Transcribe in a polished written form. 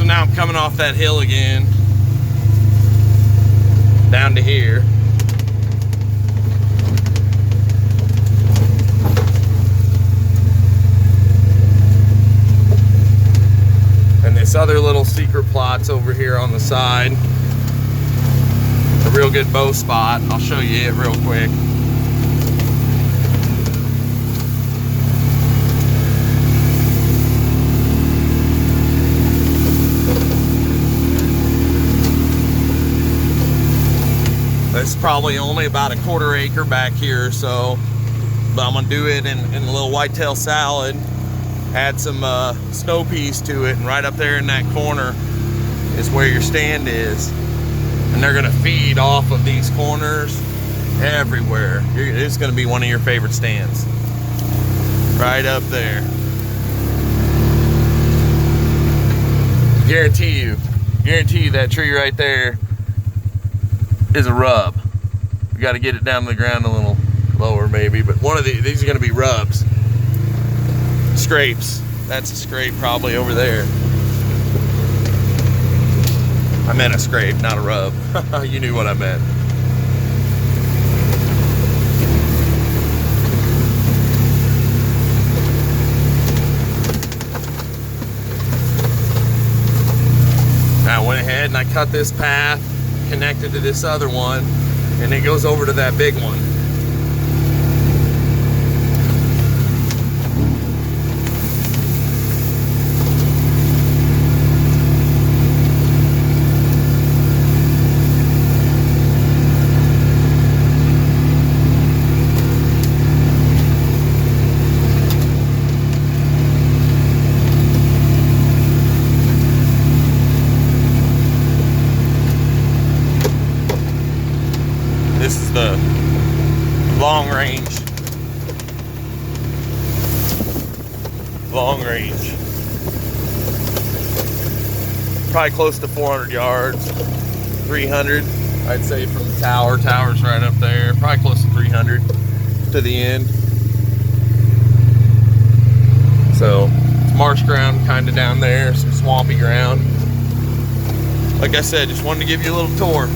So now I'm coming off that hill again, down to here. And this other little secret plot's over here on the side. A real good bow spot. I'll show you it real quick. It's probably only about a 1/4 acre back here or so, but I'm gonna do it in a little whitetail salad, add some snow peas to it, and right up there in that corner is where your stand is, and they're gonna feed off of these corners everywhere. It's gonna be one of your favorite stands right up there. Guarantee you that tree right there is a rub. We got to get it down to the ground a little lower maybe, but one of these are going to be rubs. Scrapes. That's a scrape probably over there. I meant a scrape, not a rub. You knew what I meant. I went ahead and I cut this path connected to this other one, and it goes over to that big one. This is the long range. Probably close to 400 yards, 300, I'd say from the tower. Tower's right up there. Probably close to 300 to the end. So it's marsh ground kind of down there, some swampy ground. Like I said, just wanted to give you a little tour.